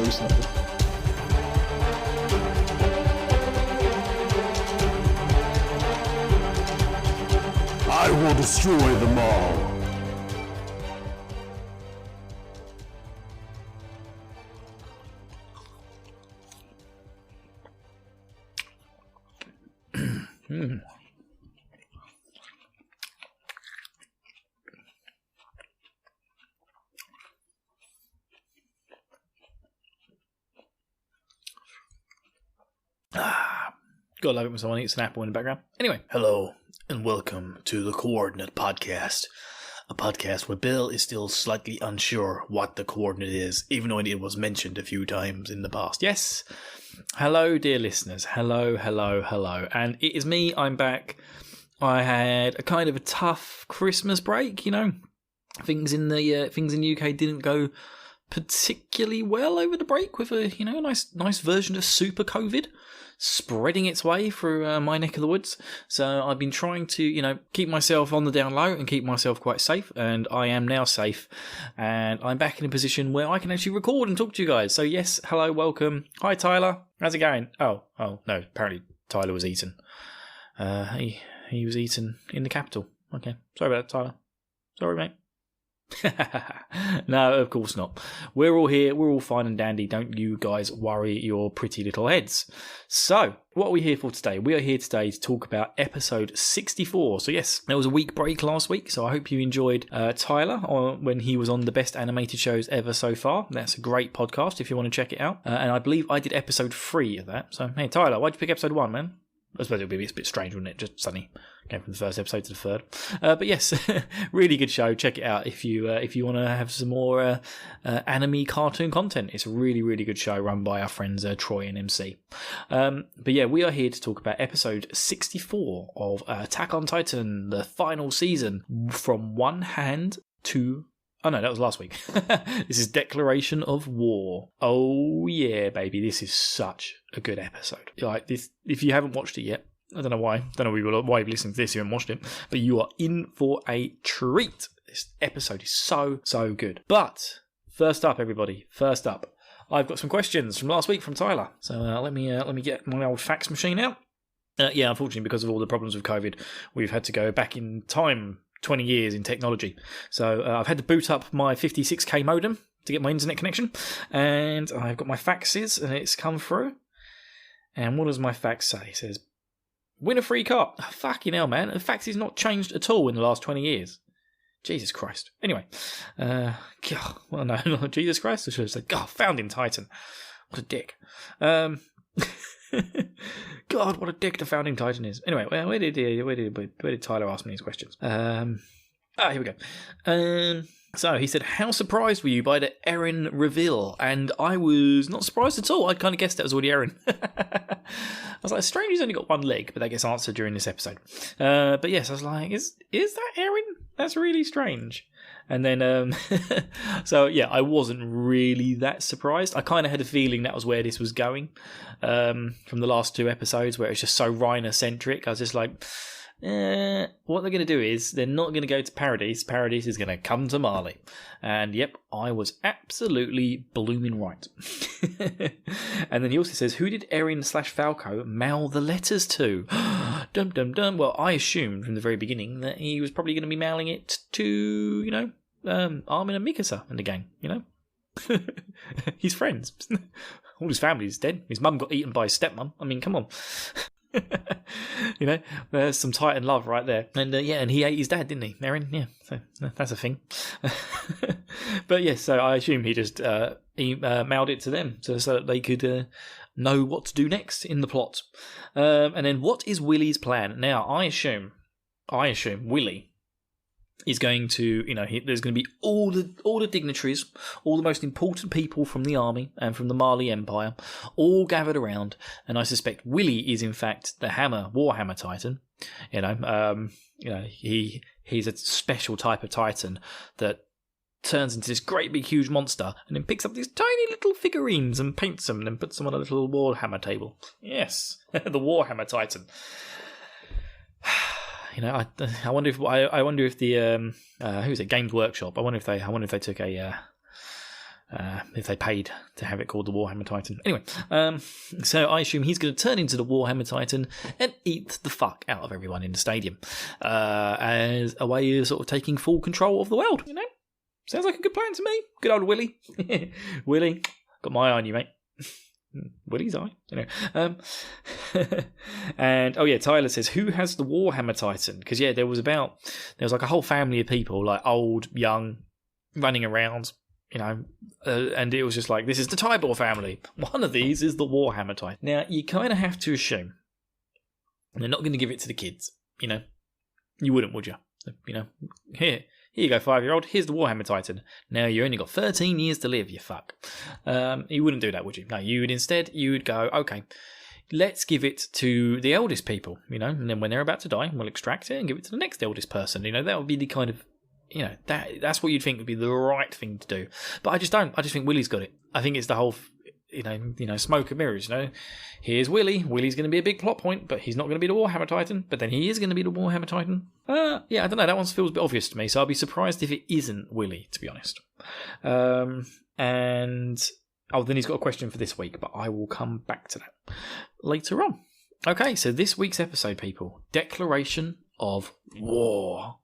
listening to. I will destroy them all. Gotta love it when someone eats an apple in the background. Anyway, hello and welcome to the Coordinate Podcast. A podcast where Bill is still slightly unsure what the coordinate is, even though it was mentioned a few times in the past. Yes. Hello, dear listeners. Hello. And it is me. I'm back. I had a kind of a tough Christmas break, you know. Things in the UK didn't go particularly well over the break with a nice version of super COVID spreading its way through my neck of the woods. So I've been trying to, keep myself on the down low and keep myself quite safe, and I am now safe, and I'm back in a position where I can actually record and talk to you guys. So yes, hello, welcome. Hi, Tyler. How's it going? Oh, no, apparently Tyler was eaten. He was eaten in the capital. Okay, sorry about that, Tyler. Sorry, mate. No, of course not. We're all here. We're all fine and dandy. Don't you guys worry your pretty little heads. So, what are we here for today? We are here today to talk about episode 64. So yes, there was a week break last week, so I hope you enjoyed Tyler when he was on the best animated shows ever so far. That's a great podcast if you want to check it out. And I believe I did episode 3 of that. So, hey, Tyler, why'd you pick episode 1, man? I suppose it would be a bit strange, wouldn't it? Just suddenly going from the first episode to the third. But yes, really good show. Check it out if you want to have some more anime cartoon content. It's a really, really good show run by our friends Troy and MC. But yeah, we are here to talk about episode 64 of Attack on Titan, the final season, from one hand to... Oh no, that was last week. This is Declaration of War. Oh yeah, baby, this is such a good episode. Like this, if you haven't watched it yet, I don't know why. Why you're listening to this, you haven't watched it, but you are in for a treat. This episode is so good. But first up, everybody. I've got some questions from last week from Tyler. So let me get my old fax machine out. Yeah, unfortunately, because of all the problems with COVID, we've had to go back in time. 20 years in technology. So I've had to boot up my 56k modem to get my internet connection, and I've got my faxes, and it's come through. And what does my fax say? It says, win a free car. Oh, fucking hell, man. The fax has not changed at all in the last 20 years. Jesus Christ. Anyway. God, well, no, not Jesus Christ. I should have said, God, found in Titan. What a dick. God, what a dick the founding Titan is. Anyway, where did Tyler ask me these questions? Here we go. So he said, how surprised were you by the Eren reveal? And I was not surprised at all. I kind of guessed that was already Eren. I was like, strange he's only got one leg, but that gets answered during this episode. But yes, I was like, is that Eren? That's really strange. And then, so yeah, I wasn't really that surprised. I kind of had a feeling that was where this was going from the last 2 episodes, where it's just so Reiner-centric. I was just like, what they're going to do is they're not going to go to Paradise. Paradise is going to come to Marley. And yep, I was absolutely blooming right. And then he also says, who did Eren/Falco mail the letters to? Dum dum dum. Well, I assumed from the very beginning that he was probably going to be mailing it to, Armin and Mikasa and the gang, His friends. All his family's dead. His mum got eaten by his stepmom. I mean, come on. There's some Titan love right there. And and he ate his dad, didn't he, Eren? Yeah, so that's a thing. But yes, so I assume he just mailed it to them so that they could know what to do next in the plot. And then, what is Willie's plan? Now, I assume Willie is going to, there's going to be all the dignitaries, all the most important people from the army and from the Marley Empire, all gathered around, and I suspect Willie is in fact the Warhammer Titan. He's a special type of Titan that turns into this great big huge monster and then picks up these tiny little figurines and paints them and then puts them on a little Warhammer table. Yes, the Warhammer Titan. I wonder if the who's it? Games Workshop. I wonder if they took a if they paid to have it called the Warhammer Titan. Anyway, so I assume he's going to turn into the Warhammer Titan and eat the fuck out of everyone in the stadium as a way of sort of taking full control of the world. You know, sounds like a good plan to me. Good old Willie. Willie, got my eye on you, mate. Willie's eye, you know. And Tyler says, who has the Warhammer Titan? Because there was like a whole family of people, like old, young, running around, you know, and it was just like, this is the Tybor family. One of these is the Warhammer Titan. Now you kind of have to assume they're not going to give it to the kids. You know, you wouldn't, would you? You know, here you go, 5-year-old. Here's the Warhammer Titan. Now you only got 13 years to live. You fuck. You wouldn't do that, would you? No, you would go, okay, let's give it to the eldest people. You know, and then when they're about to die, we'll extract it and give it to the next eldest person. You know, that would be the kind of, you know, that's what you'd think would be the right thing to do. But I just don't. I just think Willie's got it. I think it's the whole, you know, smoke and mirrors. You know, here's Willie. Willie's going to be a big plot point, but he's not going to be the Warhammer Titan. But then he is going to be the Warhammer Titan. I don't know. That one feels a bit obvious to me. So I'll be surprised if it isn't Willie, to be honest. Then he's got a question for this week, but I will come back to that later on. Okay, so this week's episode, people, declaration of war.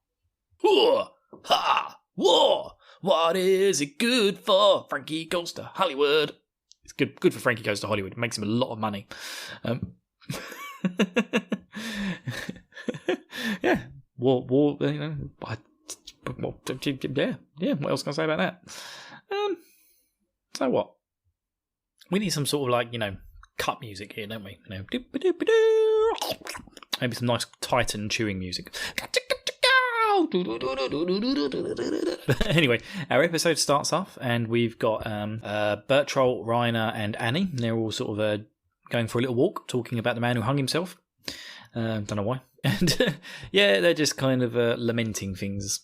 Ha! War! What is it good for? Frankie goes to Hollywood. It's good for Frankie goes to Hollywood. It makes him a lot of money. Yeah. War, you know. Yeah, what else can I say about that? So what? We need some sort of, like, you know, cut music here, don't we? You know, maybe some nice Titan chewing music. Anyway, our episode starts off and we've got Bertrand, Rainer and Annie. They're all sort of going for a little walk, talking about the man who hung himself. Don't know why. And they're just kind of lamenting things.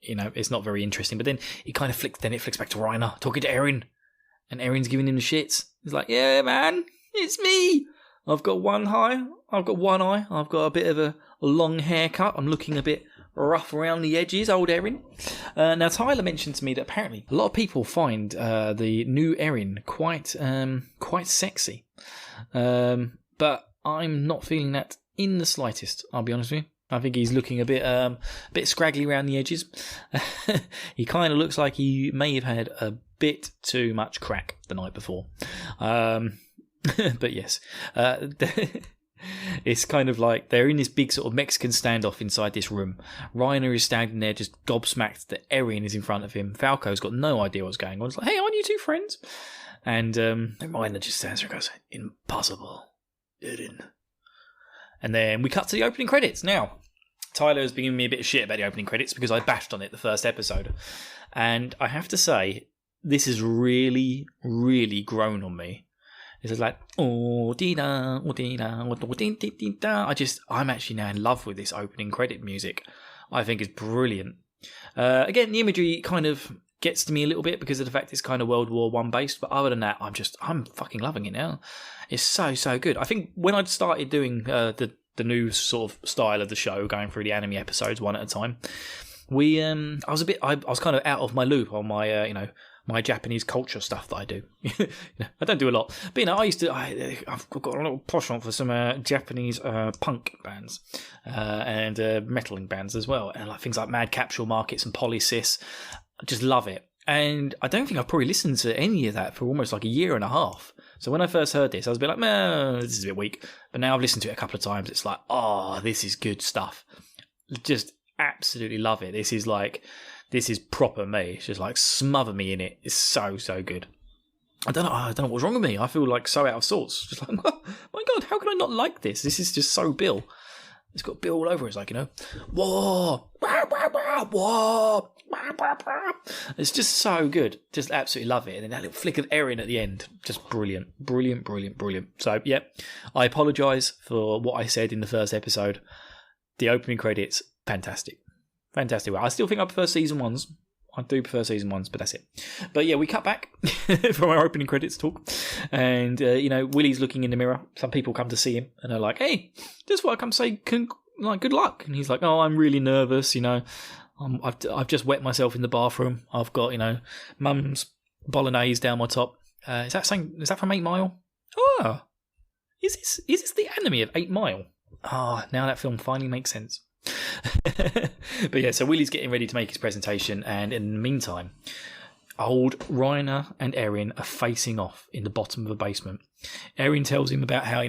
You know, it's not very interesting. But then it flicks back to Rainer talking to Erin, and Erin's giving him the shits. He's like, "Yeah, man, it's me. I've got one eye. I've got a bit of a long haircut. I'm looking a bit rough around the edges, old Erin." Now, Tyler mentioned to me that apparently a lot of people find the new Erin quite sexy, but I'm not feeling that in the slightest. I'll be honest with you. I think he's looking a bit scraggly around the edges. He kind of looks like he may have had a bit too much crack the night before. But yes. It's kind of like they're in this big sort of Mexican standoff inside this room. Rainer is standing there just gobsmacked that Erin is in front of him. Falco's got no idea what's going on. It's like, hey, aren't you two friends? And Rainer just stands there and goes, impossible, Erin. And then we cut to the opening credits. Now, Tyler has been giving me a bit of shit about the opening credits because I bashed on it the first episode. And I have to say, this has really, really grown on me. It's just like, I'm actually now in love with this opening credit music. I think it's brilliant. Again, the imagery kind of gets to me a little bit because of the fact it's kind of World War I based, but other than that, I'm fucking loving it now. It's so good. I think when I'd started doing the new sort of style of the show, going through the anime episodes one at a time, I was kind of out of my loop on my my Japanese culture stuff that I do. I don't do a lot, but I've got a little penchant for some Japanese punk bands and metaling bands as well, and like things like Mad Capsule Markets and Polysis. I just love it, and I don't think I've probably listened to any of that for almost like a year and a half. So when I first heard this, I was a bit like, man, this is a bit weak. But now I've listened to it a couple of times. It's like, oh, this is good stuff. Just absolutely love it. This is proper me. It's just like smother me in it. It's so good. I don't know what's wrong with me. I feel like so out of sorts. Just like, oh, my God, how can I not like this? This is just so Bill. It's got Bill all over it. It's like, war. War. It's just so good. Just absolutely love it. And then that little flick of Erin at the end. Just brilliant. So, yeah, I apologise for what I said in the first episode. The opening credits, fantastic. Well, I still think I prefer season ones. I do prefer season ones, but that's it. But yeah, we cut back from our opening credits talk. And, Willie's looking in the mirror. Some people come to see him and they're like, hey, just want to come say good luck. And he's like, oh, I'm really nervous, I've just wet myself in the bathroom. I've got, Mum's bolognese down my top. Is that from 8 Mile? Oh, is this the anime of 8 Mile? Ah, now that film finally makes sense. But yeah, so Willie's getting ready to make his presentation, and in the meantime, old Reiner and Erin are facing off in the bottom of a basement. Erin tells him about how,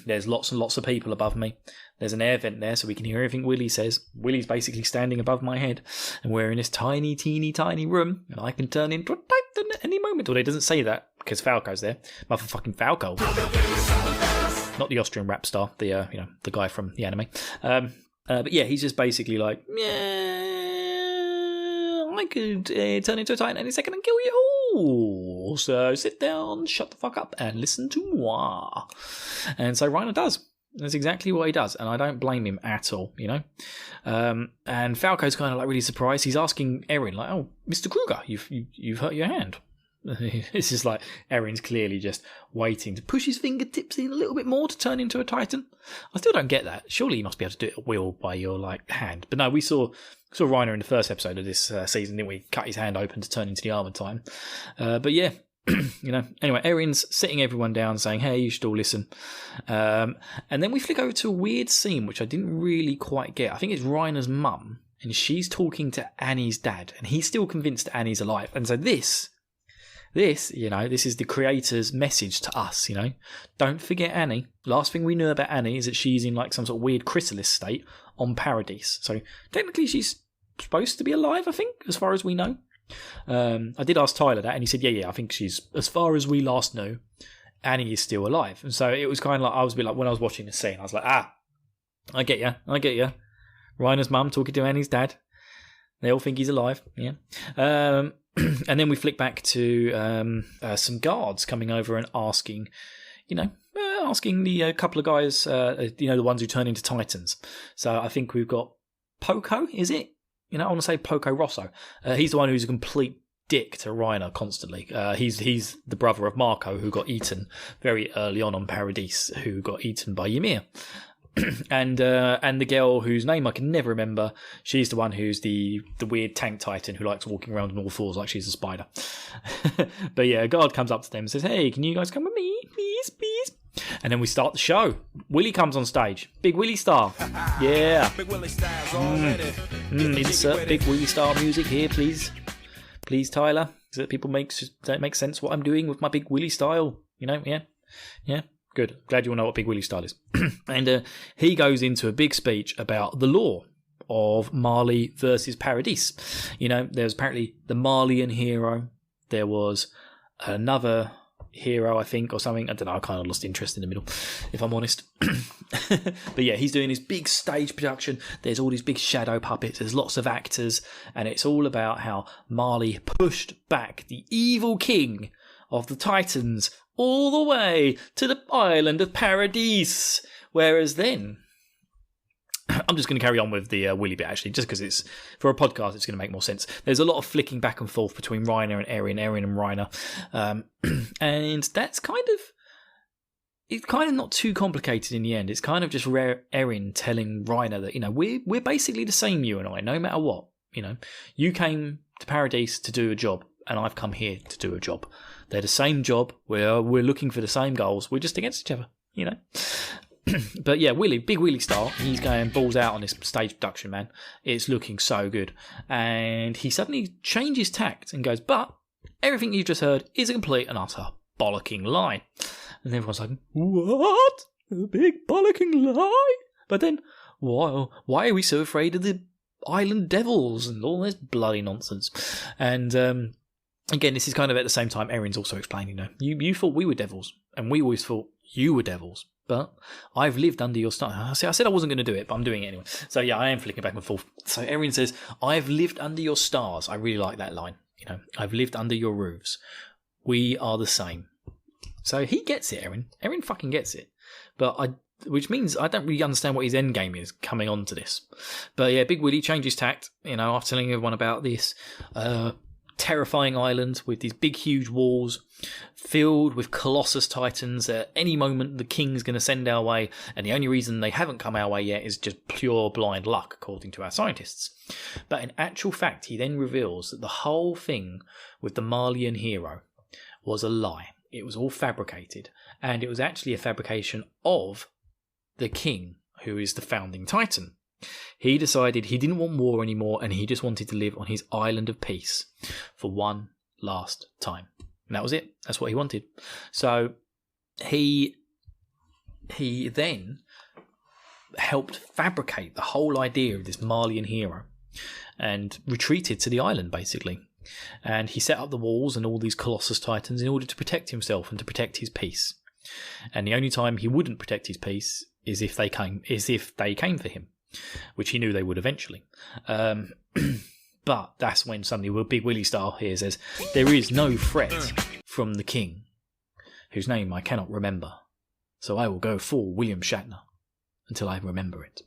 there's lots and lots of people above me. There's an air vent there so we can hear everything Willie says. Willie's basically standing above my head, and we're in this tiny, teeny, tiny room, and I can turn into a titan at any moment. Although he doesn't say that because Falco's there. Motherfucking Falco. Not the Austrian rap star, the guy from the anime. But yeah, he's just basically like, I could turn into a titan any second and kill you all. So sit down, shut the fuck up, and listen to moi. And so Reiner does. That's exactly what he does, and I don't blame him at all, And Falco's kind of like really surprised. He's asking Erin, like, "Oh, Mr. Kruger, you've hurt your hand." This is like Erin's clearly just waiting to push his fingertips in a little bit more to turn into a titan. I still don't get that. Surely you must be able to do it at will by your hand. But no, we saw Reiner in the first episode of this season, didn't we? Cut his hand open to turn into the Armored Titan. But yeah, Anyway, Erin's sitting everyone down, saying, "Hey, you should all listen." And then we flick over to a weird scene which I didn't really quite get. I think it's Reiner's mum, and she's talking to Annie's dad, and he's still convinced that Annie's alive. And so this is the creator's message to us, Don't forget Annie. Last thing we knew about Annie is that she's in like some sort of weird chrysalis state on Paradise. So technically she's supposed to be alive, I think, as far as we know. I did ask Tyler that, and he said, yeah, I think she's, as far as we last knew, Annie is still alive. And so it was kind of like, I was a bit like, when I was watching the scene, I was like, I get you. Reiner's mum talking to Annie's dad. They all think he's alive, yeah. And then we flick back to some guards coming over and asking, asking the couple of guys, the ones who turn into Titans. So I think we've got Poco, is it? I want to say Poco Rosso. He's the one who's a complete dick to Reiner constantly. He's the brother of Marco, who got eaten very early on Paradise, who got eaten by Ymir. And the girl whose name I can never remember, she's the one who's the weird tank titan who likes walking around on all fours like she's a spider. But yeah, a guard comes up to them and says, "Hey, can you guys come with me, please, please?" And then we start the show. Willie comes on stage. Big Willie Star. Yeah. Big Willie Star's already. Insert Big Willie Star music here, please. Please, Tyler. So that people don't make sense what I'm doing with my Big Willie style. Yeah. Good. Glad you all know what Big Willie style is. And he goes into a big speech about the law of Marley versus Paradise. There's apparently the Marleyan hero. There was another hero, I think, or something. I don't know. I kind of lost interest in the middle, if I'm honest. But yeah, he's doing his big stage production. There's all these big shadow puppets. There's lots of actors. And it's all about how Marley pushed back the evil king of the Titans all the way to the island of Paradise. Whereas then, I'm just going to carry on with the Willy bit, actually, just because it's, for a podcast, it's going to make more sense. There's a lot of flicking back and forth between Reiner and Erin and Reiner. And that's it's kind of not too complicated in the end. It's kind of just Erin telling Reiner that, we're basically the same, you and I, no matter what. You came to Paradise to do a job, and I've come here to do a job. They're the same job. We're looking for the same goals. We're just against each other, But yeah, Big Willie Star, he's going balls out on this stage production, man. It's looking so good. And he suddenly changes tact and goes, "But everything you just heard is a complete and utter bollocking lie." And everyone's like, "What? A big bollocking lie?" But then, why are we so afraid of the island devils and all this bloody nonsense? And again, this is kind of at the same time, Erin's also explaining, you thought we were devils, and we always thought you were devils. But I've lived under your stars. I said I wasn't going to do it, but I'm doing it anyway. So yeah, I am flicking back and forth. So Erin says, "I've lived under your stars." I really like that line. I've lived under your roofs. We are the same. So he gets it, Erin. Erin fucking gets it. Which means I don't really understand what his end game is coming on to this. But yeah, Big Willie changes tact, after telling everyone about this. terrifying island with these big, huge walls filled with Colossus Titans. At any moment, the king's going to send our way, and the only reason they haven't come our way yet is just pure blind luck, according to our scientists. But in actual fact, he then reveals that the whole thing with the Malian hero was a lie. It was all fabricated, and it was actually a fabrication of the king, who is the founding Titan. He decided he didn't want war anymore, and he just wanted to live on his island of peace for one last time. And that was it. That's what he wanted. So he then helped fabricate the whole idea of this Malian hero and retreated to the island, basically. And he set up the walls and all these Colossus Titans in order to protect himself and to protect his peace. And the only time he wouldn't protect his peace is if they came for him, which he knew they would eventually. But that's when suddenly Big Willie style here says, there is no threat from the king, whose name I cannot remember. So I will go full William Shatner until I remember it.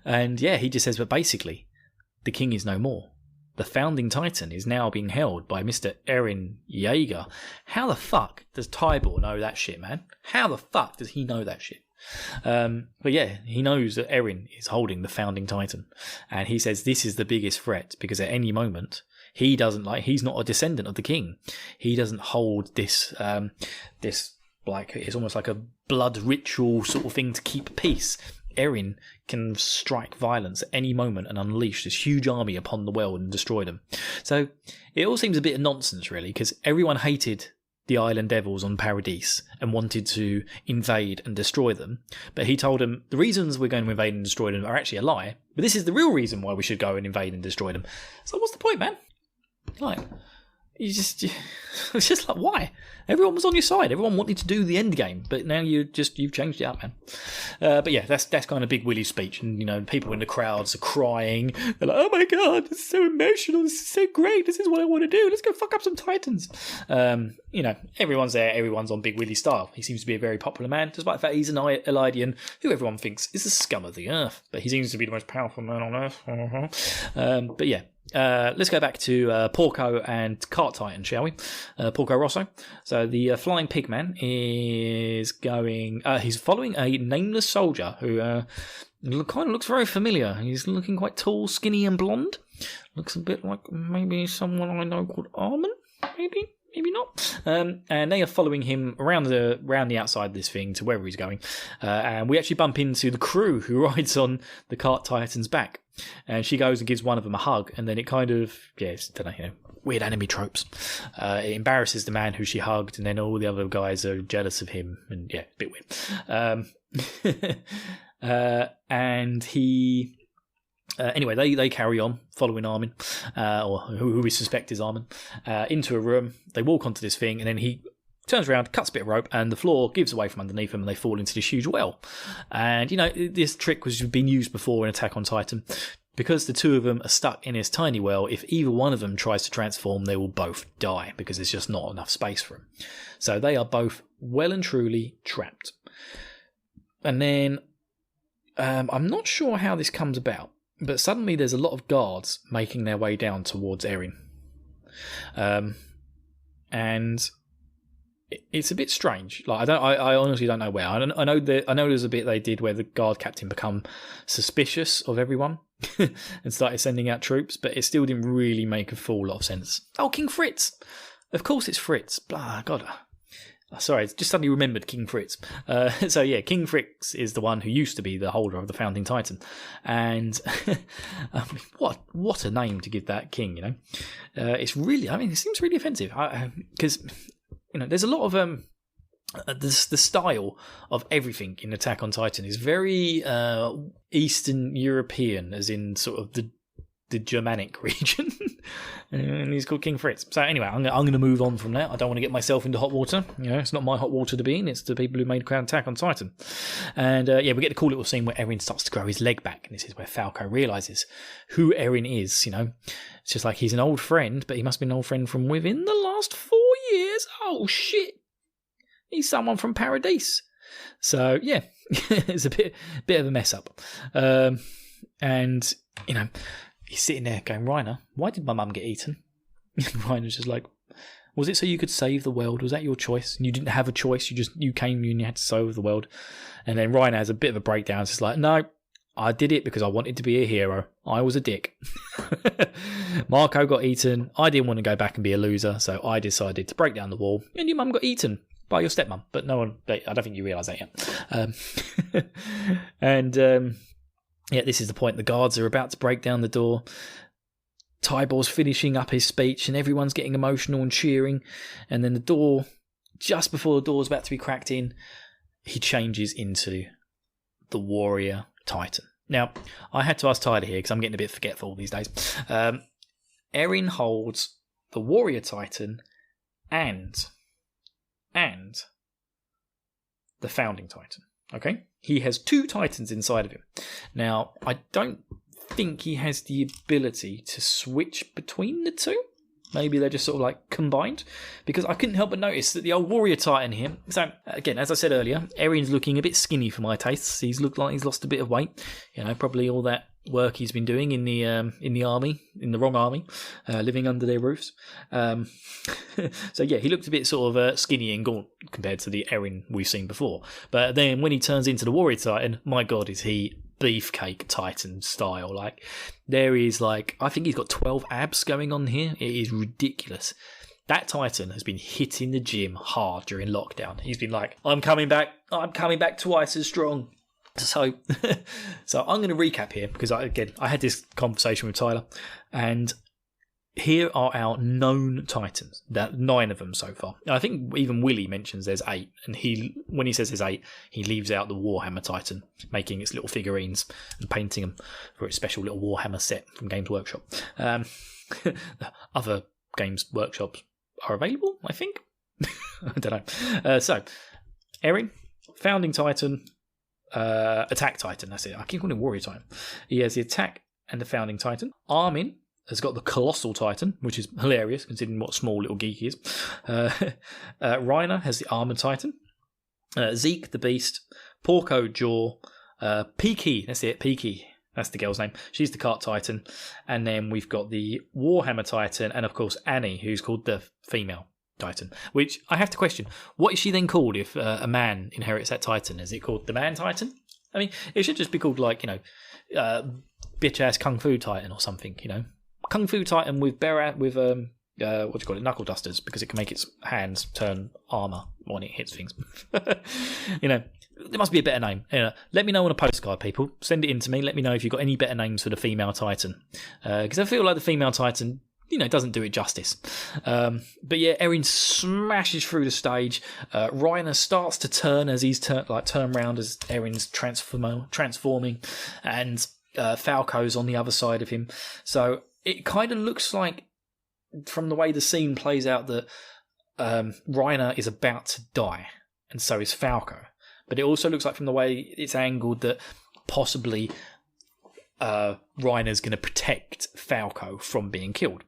And yeah, he just says, but basically, the king is no more. The founding Titan is now being held by Mr. Eren Yeager. How the fuck does Tybor know that shit, man? How the fuck does he know that shit? But yeah, he knows that Eren is holding the founding Titan, and he says this is the biggest threat because at any moment he's not a descendant of the king. He doesn't hold this like, it's almost like a blood ritual sort of thing to keep peace. Eren can strike violence at any moment and unleash this huge army upon the world and destroy them. So it all seems a bit of nonsense, really, because everyone hated the Island Devils on Paradise and wanted to invade and destroy them. But he told them the reasons we're going to invade and destroy them are actually a lie, but this is the real reason why we should go and invade and destroy them. So what's the point, man? Like, it's just like, why? Everyone was on your side. Everyone wanted to do the end game, but now you've changed it up, man. But yeah, that's kind of Big Willie's speech, and people in the crowds are crying. They're like, "Oh my god, this is so emotional. This is so great. This is what I want to do. Let's go fuck up some Titans." Everyone's there. Everyone's on Big Willie style. He seems to be a very popular man, despite the fact he's an Elidian who everyone thinks is the scum of the earth. But he seems to be the most powerful man on earth. But yeah. Let's go back to Porco and Cart Titan, shall we? Porco Rosso. So the Flying Pigman is going... he's following a nameless soldier who kind of looks very familiar. He's looking quite tall, skinny and blonde. Looks a bit like maybe someone I know called Armin, maybe? Maybe not. And they are following him around the outside of this thing to wherever he's going. And we actually bump into the crew who rides on the Cart Titan's back. And she goes and gives one of them a hug. And then it kind of, weird anime tropes. It embarrasses the man who she hugged. And then all the other guys are jealous of him. And yeah, a bit weird. And he... anyway, they carry on following Armin, or who we suspect is Armin, into a room. They walk onto this thing, and then he turns around, cuts a bit of rope, and the floor gives away from underneath them, and they fall into this huge well. And, this trick was been used before in Attack on Titan. Because the two of them are stuck in this tiny well, if either one of them tries to transform, they will both die, because there's just not enough space for them. So they are both well and truly trapped. And then, I'm not sure how this comes about, but suddenly there's a lot of guards making their way down towards Eren. And it's a bit strange. Like, I honestly don't know where. I know there's a bit they did where the guard captain become suspicious of everyone and started sending out troops, but it still didn't really make a full lot of sense. Oh, King Fritz! Of course it's Fritz. Blah, God. Sorry, I just suddenly remembered King Fritz. So yeah, King Fritz is the one who used to be the holder of the founding Titan, and I mean, what a name to give that king. It's really, it seems really offensive because there's a lot of the style of everything in Attack on Titan is very Eastern European, as in sort of the Germanic region. And he's called King Fritz. So anyway, I'm going to move on from that. I don't want to get myself into hot water. It's not my hot water to be in. It's the people who made Attack on Titan. And we get the cool little scene where Eren starts to grow his leg back. And this is where Falco realises who Eren is. It's just like he's an old friend, but he must be an old friend from within the last 4 years. Oh, shit. He's someone from Paradise. So, yeah, it's a bit of a mess up. And he's sitting there going, Reiner, why did my mum get eaten? Reiner's just like, was it so you could save the world? Was that your choice? And you didn't have a choice. You came and you had to save the world. And then Reiner has a bit of a breakdown. It's just like, no, I did it because I wanted to be a hero. I was a dick. Marco got eaten. I didn't want to go back and be a loser, so I decided to break down the wall. And your mum got eaten by your stepmum. But no one, I don't think you realise that yet. Yeah, this is the point. The guards are about to break down the door. Tybor's finishing up his speech and everyone's getting emotional and cheering. And then the door, just before the door's about to be cracked in, he changes into the Warrior Titan. Now, I had to ask Tyler here because I'm getting a bit forgetful these days. Eren holds the Warrior Titan and the Founding Titan. Okay? He has 2 Titans inside of him. Now, I don't think he has the ability to switch between the 2. Maybe they're just sort of like combined, because I couldn't help but notice that the old Warrior Titan here. So again, as I said earlier, Eren's looking a bit skinny for my tastes. He's looked like he's lost a bit of weight. You know, probably all that work he's been doing in the army, in the wrong army, living under their roofs. So yeah, he looked a bit sort of skinny and gaunt compared to the Eren we've seen before. But then when he turns into the Warrior Titan, my God, is he beefcake Titan style. Like, there is like, I think he's got 12 abs going on here. It is ridiculous. That Titan has been hitting the gym hard during lockdown. He's been like, I'm coming back twice as strong. So I'm going to recap here because I had this conversation with Tyler, and here are our known Titans. That 9 of them so far. I think even Willie mentions there's 8, and when he says there's 8, he leaves out the Warhammer Titan, making its little figurines and painting them for its special little Warhammer set from Games Workshop. Other Games Workshops are available, I think. I don't know. So, Eren, Founding Titan, Attack Titan. That's it. I keep calling him Warrior Titan. He has the Attack and the Founding Titan. Armin has got the Colossal Titan, which is hilarious considering what small little geek he is. Reiner has the Armored Titan. Zeke, the Beast. Porco, Jaw. Peaky, that's it, Peaky. That's the girl's name. She's the Cart Titan. And then we've got the Warhammer Titan, and of course Annie, who's called the Female Titan. Which I have to question. What is she then called if a man inherits that Titan? Is it called the Man Titan? I mean, it should just be called like, bitch-ass Kung Fu Titan or something, Kung Fu Titan with knuckle dusters, because it can make its hands turn armor when it hits things. There must be a better name. Let me know on a postcard, people. Send it in to me. Let me know if you've got any better names for the female Titan, because I feel like the female Titan, doesn't do it justice. But yeah, Eren smashes through the stage. Reiner starts to turn as he's turn round as Eren's transforming, and Falco's on the other side of him. So it kind of looks like, from the way the scene plays out, that Reiner is about to die, and so is Falco. But it also looks like, from the way it's angled, that possibly Reiner's going to protect Falco from being killed.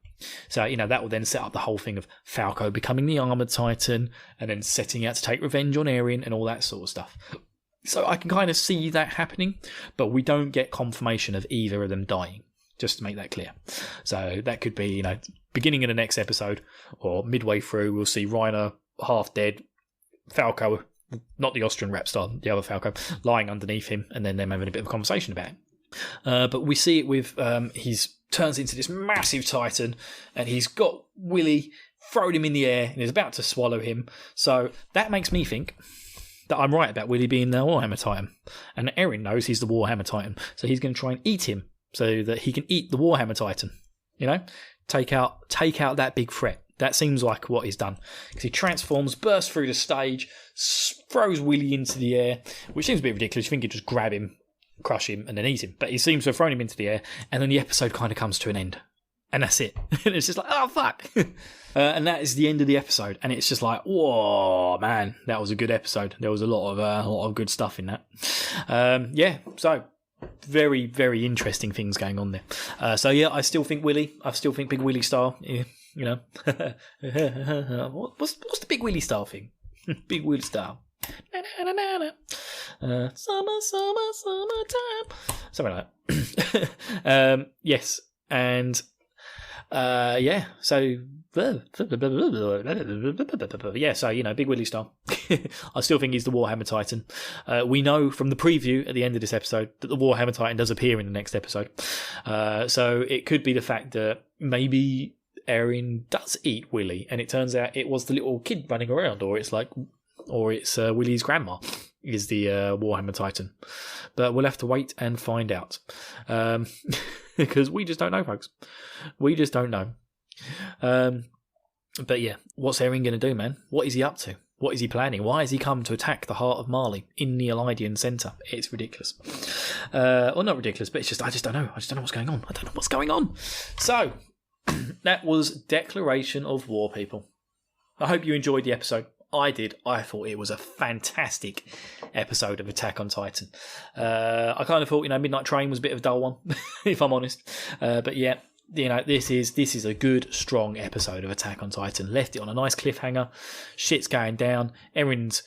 So, that will then set up the whole thing of Falco becoming the Armoured Titan and then setting out to take revenge on Eren and all that sort of stuff. So I can kind of see that happening, but we don't get confirmation of either of them dying, just to make that clear. So that could be, beginning of the next episode or midway through, we'll see Reiner half dead, Falco, not the Austrian rap star, the other Falco, lying underneath him, and then them having a bit of a conversation about it. But we see it with, he's turns into this massive Titan, and he's got Willy, thrown him in the air, and is about to swallow him. So that makes me think that I'm right about Willy being the Warhammer Titan. And Eren knows he's the Warhammer Titan, so he's going to try and eat him so that he can eat the Warhammer Titan. Take out that big threat. That seems like what he's done, because he transforms, bursts through the stage, throws Willy into the air, which seems a bit ridiculous. You think he'd just grab him, crush him, and then eat him, but he seems to have thrown him into the air, and then the episode kind of comes to an end, and that's it. And it's just like, oh fuck. And that is the end of the episode, and it's just like, whoa, man, that was a good episode. There was a lot of good stuff in that. So very, very interesting things going on there. I still think Willy. I still think Big Willy style. What's the Big Willy style thing? Big Willy style. Summertime. Something like that. Yes. And yeah, so yeah, so Big Willie style. I still think he's the Warhammer Titan. We know from the preview at the end of this episode that the Warhammer Titan does appear in the next episode. So it could be the fact that maybe Eren does eat Willie, and it turns out it was the little kid running around, or it's Willie's grandma is the Warhammer Titan. But we'll have to wait and find out. Because we just don't know, folks. We just don't know. But yeah, what's Eren going to do, man? What is he up to? What is he planning? Why has he come to attack the heart of Marley in the Eleidian Centre? It's ridiculous. Well, not ridiculous, but it's just, I just don't know. I just don't know what's going on. I don't know what's going on. So, that was Declaration of War, people. I hope you enjoyed the episode. I did. I thought it was a fantastic episode of Attack on Titan. I kind of thought, Midnight Train was a bit of a dull one, if I'm honest. But yeah, this is a good, strong episode of Attack on Titan. Left it on a nice cliffhanger. Shit's going down. Eren's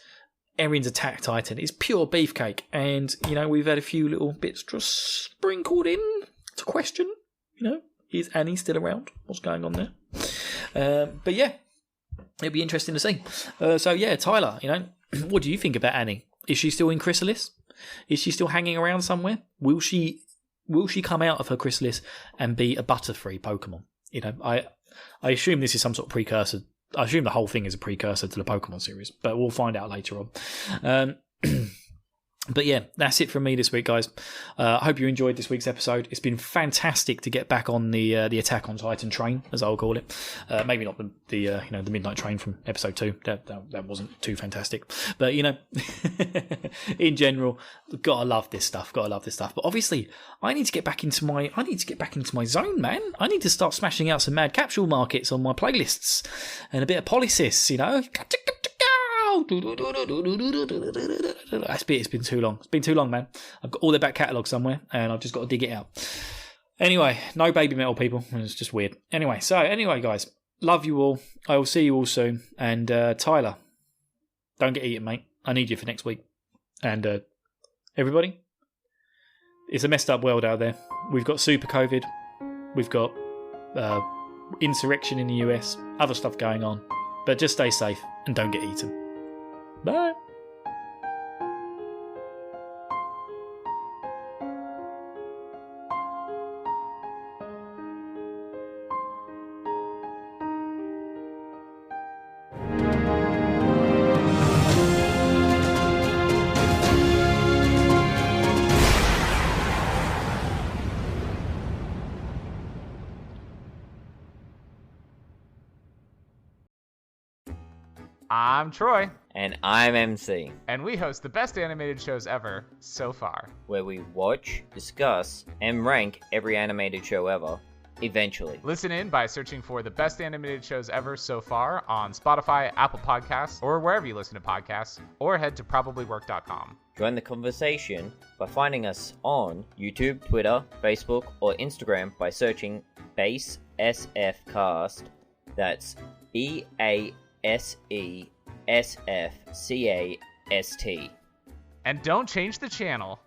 Attack Titan is pure beefcake. And, we've had a few little bits just sprinkled in to question, is Annie still around? What's going on there? But yeah. It'll be interesting to see. So yeah, Tyler, what do you think about Annie? Is she still in Chrysalis? Is she still hanging around somewhere? Will she come out of her Chrysalis and be a Butterfree Pokemon? I assume this is some sort of precursor. I assume the whole thing is a precursor to the Pokemon series, but we'll find out later on. But yeah, that's it from me this week, guys. I hope you enjoyed this week's episode. It's been fantastic to get back on the Attack on Titan train, as I'll call it. Maybe not the Midnight Train from episode 2. That wasn't too fantastic, but in general, gotta love this stuff. But obviously, I need to get back into my zone, man. I need to start smashing out some mad capsule markets on my playlists and a bit of Polysys, It's been too long. It's been too long, man. I've got all their back catalogue somewhere, and I've just got to dig it out. Anyway, no baby metal, people. It's just weird. Anyway, guys, love you all. I will see you all soon. And Tyler, don't get eaten, mate. I need you for next week. And everybody, it's a messed up world out there. We've got super COVID. We've got insurrection in the US. Other stuff going on. But just stay safe and don't get eaten. Bye. I'm Troy. And I'm MC. And we host the best animated shows ever so far. Where we watch, discuss, and rank every animated show ever, eventually. Listen in by searching for the best animated shows ever so far on Spotify, Apple Podcasts, or wherever you listen to podcasts, or head to probablywork.com. Join the conversation by finding us on YouTube, Twitter, Facebook, or Instagram by searching Base SFcast. That's BASESFCAST. And don't change the channel.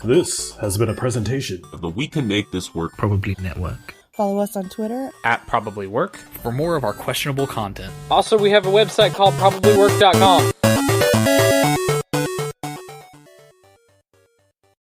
This has been a presentation of the We Can Make This Work Probably Network. Follow us on Twitter @ProbablyWork for more of our questionable content. Also, we have a website called probablywork.com.